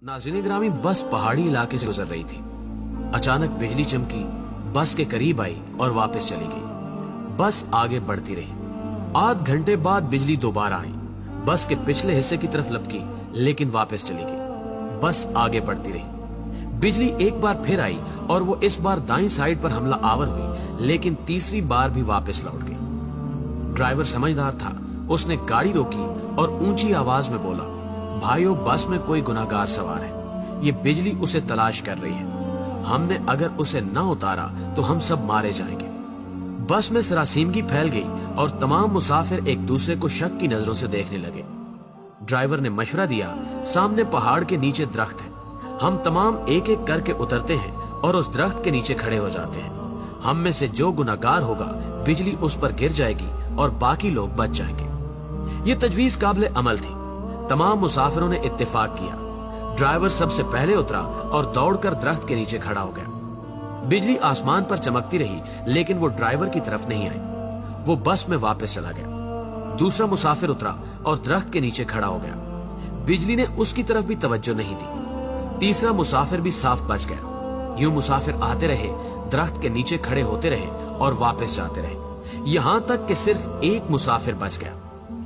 नाज़रीन ग्रामी, बस पहाड़ी इलाके से गुजर रही थी। अचानक बिजली चमकी, बस के करीब आई और वापस चली गई। बस आगे बढ़ती रही। आध घंटे बाद बिजली दोबारा आई, बस के पिछले हिस्से की तरफ लपकी, लेकिन वापस चली गई। बस आगे बढ़ती रही। बिजली एक बार फिर आई और वो इस बार दाईं साइड पर हमला आवर हुई, लेकिन तीसरी बार भी वापस लौट गई। ड्राइवर समझदार था, उसने गाड़ी रोकी और ऊंची आवाज में बोला, भाइयों, बस में कोई गुनाहगार सवार है। ये बिजली उसे तलाश कर रही है। हमने अगर उसे न उतारा तो हम सब मारे जाएंगे। बस में सरासीमगी फैल गई और तमाम मुसाफिर एक दूसरे को शक की नजरों से देखने लगे। ड्राइवर ने मशवरा दिया, सामने पहाड़ के नीचे दरख्त है, हम तमाम एक एक करके उतरते हैं और उस दरख्त के नीचे खड़े हो जाते हैं। हम में से जो गुनाहगार होगा, बिजली उस पर गिर जाएगी और बाकी लोग बच जाएंगे। ये तजवीज काबिल अमल थी। तमाम मुसाफिरों ने इत्तेफाक किया। ड्राइवर सबसे पहले उतरा और दौड़कर दरख्त के नीचे खड़ा हो गया। बिजली आसमान पर चमकती रही, लेकिन वो ड्राइवर की तरफ नहीं आई। वो बस में वापस चला गया। दूसरा मुसाफिर उतरा और दरख्त के नीचे खड़ा हो गया। बिजली ने उसकी तरफ भी तवज्जो नहीं दी। तीसरा मुसाफिर भी साफ बच गया। यूं मुसाफिर आते रहे, दरख्त के नीचे खड़े होते रहे और वापस जाते रहे, यहां तक कि सिर्फ एक मुसाफिर बच गया।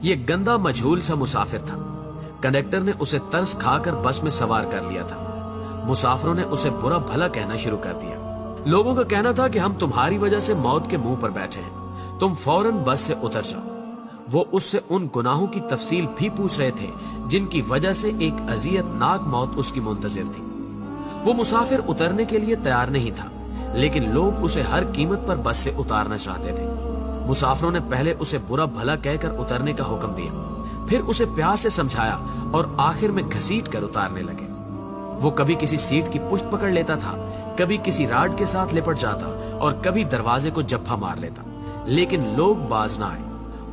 ये गंदा मजहूल सा मुसाफिर था। कंडक्टर ने उसे तरस खाकर बस में सवार कर लिया था। मुसाफिरों ने उसे बुरा भला कहना शुरू कर दिया। लोगों का कहना था कि हम तुम्हारी वजह से मौत के मुंह पर बैठे हैं, तुम फौरन बस से उतर जाओ। वो उससे उन गुनाहों की तफसील भी पूछ रहे थे जिनकी वजह से एक अजियतनाक मौत उसकी मुंतजिर थी। वो मुसाफिर उतरने के लिए तैयार नहीं था, लेकिन लोग उसे हर कीमत पर बस से उतारना चाहते थे। मुसाफिरों ने पहले उसे बुरा भला कहकर उतरने का हुक्म दिया, फिर उसे प्यार से समझाया और आखिर में घसीट कर उतारने लगे। वो कभी किसी सीट की पुष्ट पकड़ लेता था, कभी किसी राड के साथ लिपट जाता और कभी दरवाजे को जप्फा मार लेता, लेकिन लोग बाज ना आए।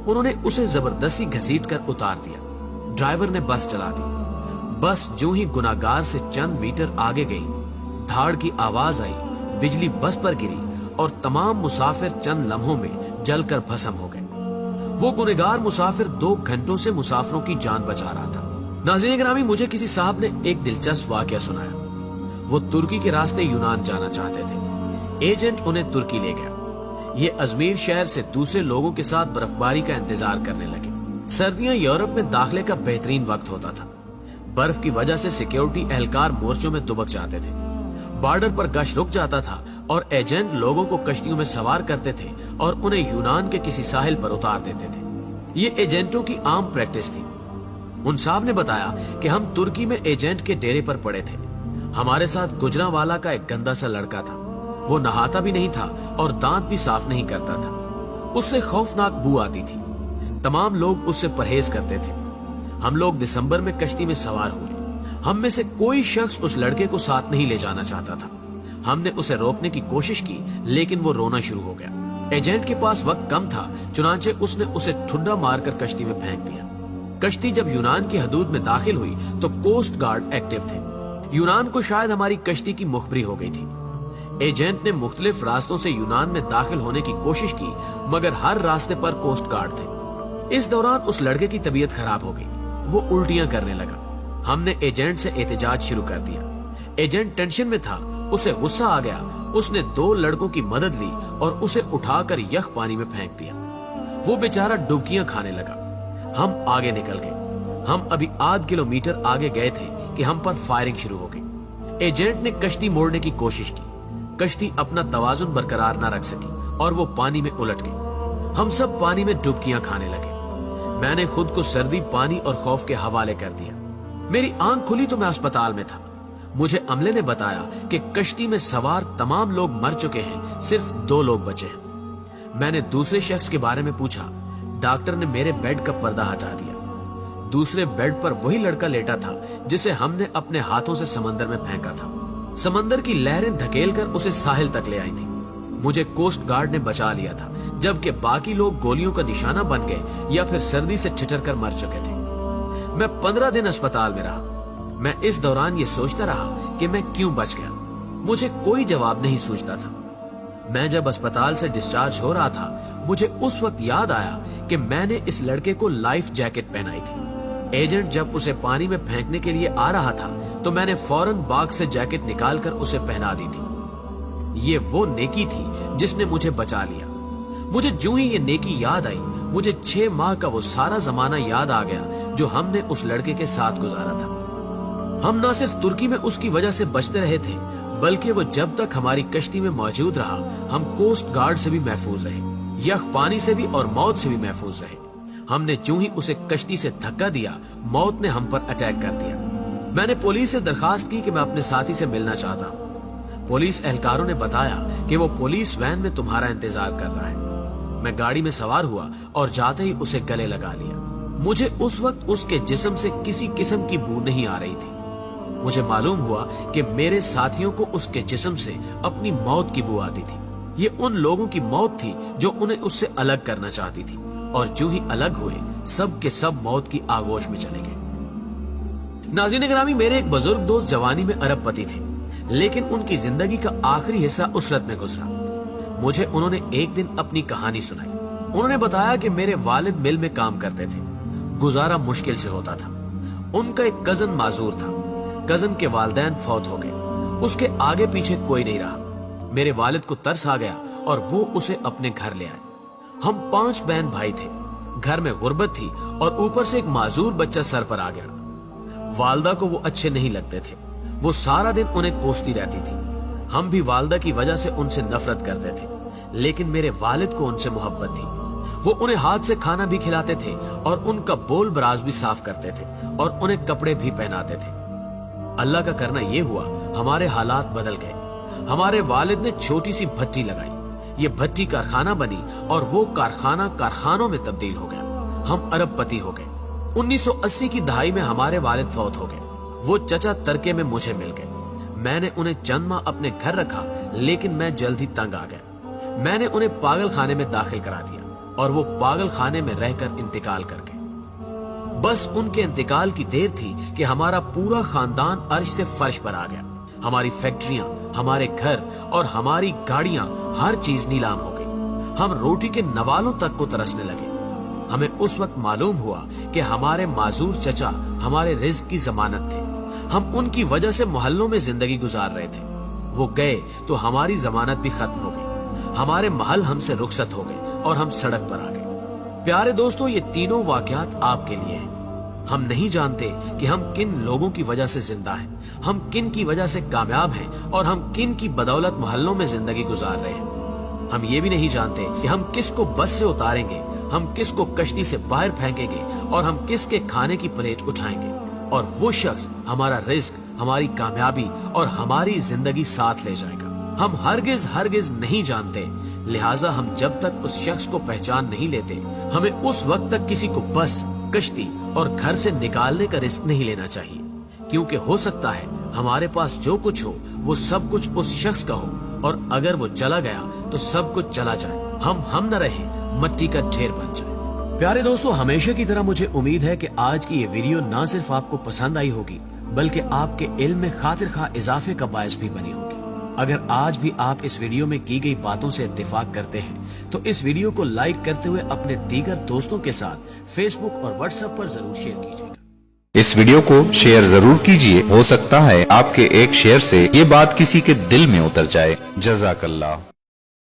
उन्होंने उसे जबरदस्ती घसीट कर उतार दिया। ड्राइवर ने बस चला दी। बस जो ही गुनाहगार से चंद मीटर आगे गई, धाड़ की आवाज आई, बिजली बस पर गिरी और तमाम मुसाफिर चंद लम्हों में जलकर भस्म हो गए। वो गुनहगार मुसाफिर 2 घंटों से मुसाफिरों की जान बचा रहा था। नाज़रीन ग्रामी, मुझे किसी साहब ने एक दिलचस्प वाकया सुनाया। वो तुर्की के रास्ते यूनान जाना चाहते थे। एजेंट उन्हें तुर्की ले गया। ये अजमेर शहर से दूसरे लोगों के साथ बर्फबारी का इंतजार करने लगे। सर्दियां यूरोप में दाखिले का बेहतरीन वक्त होता था। बर्फ की वजह से सिक्योरिटी एहलकार मोर्चों में दुबक जाते थे। बॉर्डर पर गश्त रुक जाता था और एजेंट लोगों को कश्तियों में सवार करते थे और उन्हें यूनान के किसी साहिल पर उतार देते थे। ये एजेंटों की आम प्रैक्टिस थी। उन साहब ने बताया कि हम तुर्की में एजेंट के डेरे पर पड़े थे। हमारे साथ गुजरांवाला का एक गंदा सा लड़का था। वो नहाता भी नहीं था और दांत भी साफ नहीं करता था। उससे खौफनाक बू आती थी। तमाम लोग उससे परहेज करते थे। हम लोग दिसंबर में कश्ती में सवार हुए। हम में से कोई शख्स उस लड़के को साथ नहीं ले जाना चाहता था। हमने उसे रोकने की कोशिश की, लेकिन वो रोना शुरू हो गया। एजेंट के पास वक्त कम था, चुनांचे उसने उसे ठुड्डा मारकर कश्ती में फेंक दिया। कश्ती जब यूनान की हदूद में दाखिल हुई तो कोस्ट गार्ड एक्टिव थे। यूनान को शायद हमारी कश्ती की मुखबरी हो गई थी। एजेंट ने मुख्तलिफ रास्तों से यूनान में दाखिल होने की कोशिश की, मगर हर रास्ते पर कोस्ट गार्ड थे। इस दौरान उस लड़के की तबीयत खराब हो गई। वो उल्टियां करने लगा। हमने एजेंट से एहतजाज शुरू कर दिया। एजेंट टेंशन में था, उसे गुस्सा आ गया। उसने 2 लड़कों की मदद ली और उसे उठाकर यख पानी में फेंक दिया। वो बेचारा डुबकियां खाने लगा। हम आगे निकल गए। हम अभी आध किलोमीटर आगे गए थे कि हम पर फायरिंग शुरू हो गई। एजेंट ने कश्ती मोड़ने की कोशिश की। कश्ती अपना तवाजुन बरकरार न रख सकी और वो पानी में उलट गई। हम सब पानी में डुबकियां खाने लगे। मैंने खुद को सर्दी, पानी और खौफ के हवाले कर दिया। मेरी आंख खुली तो मैं अस्पताल में था। मुझे अमले ने बताया कि कश्ती में सवार तमाम लोग मर चुके हैं, सिर्फ 2 लोग बचे हैं। मैंने दूसरे शख्स के बारे में पूछा। डॉक्टर ने मेरे बेड का पर्दा हटा दिया। दूसरे बेड पर वही लड़का लेटा था जिसे हमने अपने हाथों से समंदर में फेंका था। समंदर की लहरें धकेलकर उसे साहिल तक ले आई थी। मुझे कोस्ट गार्ड ने बचा लिया था, जबकि बाकी लोग गोलियों का निशाना बन गए या फिर सर्दी से ठिठर कर मर चुके थे। मैं 15 दिन अस्पताल में रहा। मैं इस दौरान ये सोचता रहा कि मैं क्यों बच गया। मुझे कोई जवाब नहीं सूझता था। मैं जब अस्पताल से डिस्चार्ज हो रहा था, मुझे उस वक्त याद आया कि मैंने इस लड़के को लाइफ जैकेट पहनाई थी। एजेंट जब उसे पानी में फेंकने के लिए आ रहा था तो मैंने फौरन बाग से जैकेट निकालकर उसे पहना दी थी। ये वो नेकी थी जिसने मुझे बचा लिया। मुझे जो ही ये नेकी याद आई, मुझे 6 माह का वो सारा जमाना याद आ गया जो हमने उस लड़के के साथ गुजारा था। हम ना सिर्फ तुर्की में उसकी वजह से बचते रहे थे, बल्कि वो जब तक हमारी कश्ती में मौजूद रहा, हम कोस्ट गार्ड से भी महफूज रहे, यख पानी से भी और मौत से भी महफूज रहे। हमने जो ही उसे कश्ती से धक्का दिया, मौत ने हम पर अटैक कर दिया। मैंने पुलिस से दरखास्त की कि मैं अपने साथी से मिलना चाहता हूँ। पुलिस एहलकारों ने बताया कि वो पुलिस वैन में तुम्हारा इंतजार कर रहा है। मैं गाड़ी में सवार हुआ और जाते ही उसे गले लगा लिया। मुझे उस वक्त उसके जिस्म से किसी किस्म की बू नहीं आ रही थी। मुझे मालूम हुआ कि मेरे साथियों को उसके जिस्म से अपनी मौत की बू आती थी। ये उन लोगों की मौत थी जो उन्हें उससे अलग करना चाहती थी, और जो ही अलग हुए सब के सब मौत की आगोश में चले गए। नाज़रीन गिरामी, मेरे एक बुजुर्ग दोस्त जवानी में अरबपति थे, लेकिन उनकी जिंदगी का आखिरी हिस्सा उसरत में गुजरा। मुझे उन्होंने एक दिन अपनी कहानी सुनाई। उन्होंने बताया कि मेरे वालिद मिल में काम करते थे, गुजारा मुश्किल से होता था। उनका एक कजन माजूर था। कजन के वालिदैन फौत हो गए, उसके आगे पीछे कोई नहीं रहा। मेरे वालिद को तरस आ गया और वो उसे अपने घर ले आए। हम 5 बहन भाई थे। घर में गुर्बत थी और ऊपर से एक माजूर बच्चा सर पर आ गया। वालदा को वो अच्छे नहीं लगते थे। वो सारा दिन उन्हें कोसती रहती थी। हम भी वालदा की वजह से उनसे नफरत करते थे, लेकिन मेरे वालिद को उनसे मोहब्बत थी। वो उन्हें हाथ से खाना भी खिलाते थे और उनका बोल बराज भी साफ करते थे और उन्हें कपड़े भी पहनाते थे। अल्लाह का करना ये हुआ, हमारे हालात बदल गए। हमारे वालिद ने छोटी सी भट्टी लगाई। ये भट्टी कारखाना बनी और वो कारखाना कारखानों में तब्दील हो गया। हम अरबपति हो गए। 1980 की दहाई में हमारे वालिद फौत हो गए। वो चचा तरके में मुझे मिल गए। मैंने उन्हें चंद माह अपने घर रखा, लेकिन मैं जल्द ही तंग आ गया। मैंने उन्हें पागल खाने में दाखिल करा दिया और वो पागल खाने में रहकर इंतकाल कर गए। बस उनके इंतकाल की देर थी कि हमारा पूरा खानदान अर्श से फर्श पर आ गया। हमारी फैक्ट्रियां, हमारे घर और हमारी गाड़ियां, हर चीज नीलाम हो गई। हम रोटी के नवालों तक को तरसने लगे। हमें उस वक्त मालूम हुआ कि हमारे माजूर चचा हमारे रिज्क की जमानत थे। हम उनकी वजह से मोहल्लों में जिंदगी गुजार रहे थे। वो गए तो हमारी जमानत भी खत्म हो गई। हमारे महल हमसे रुखसत हो गए और हम सड़क पर आ गए। प्यारे दोस्तों, ये तीनों वाकयात आपके लिए हैं। हम नहीं जानते कि हम किन लोगों की वजह से जिंदा हैं, हम किन की वजह से कामयाब हैं और हम किन की बदौलत मोहल्लों में जिंदगी गुजार रहे हैं। हम ये भी नहीं जानते कि हम किसको बस से उतारेंगे, हम किसको कश्ती से बाहर फेंकेंगे और हम किसके खाने की प्लेट उठाएंगे, और वो शख्स हमारा रिस्क, हमारी कामयाबी और हमारी जिंदगी साथ ले जाएगा। हम हरगिज नहीं जानते, लिहाजा हम जब तक उस शख्स को पहचान नहीं लेते, हमें उस वक्त तक किसी को बस, कश्ती और घर से निकालने का रिस्क नहीं लेना चाहिए, क्योंकि हो सकता है हमारे पास जो कुछ हो वो सब कुछ उस शख्स का हो, और अगर वो चला गया तो सब कुछ चला जाए, हम न रहे, मट्टी का ढेर बन जाए। प्यारे दोस्तों, हमेशा की तरह मुझे उम्मीद है कि आज की ये वीडियो ना सिर्फ आपको पसंद आई होगी, बल्कि आपके इल्म में खातिर खा इजाफे का बायस भी बनी होगी। अगर आज भी आप इस वीडियो में की गई बातों से इत्तेफाक करते हैं तो इस वीडियो को लाइक करते हुए अपने दीगर दोस्तों के साथ फेसबुक और व्हाट्सएप पर जरूर शेयर कीजिएगा। इस वीडियो को शेयर जरूर कीजिए, हो सकता है आपके एक शेयर से ये बात किसी के दिल में उतर जाए। जज़ाकल्लाह।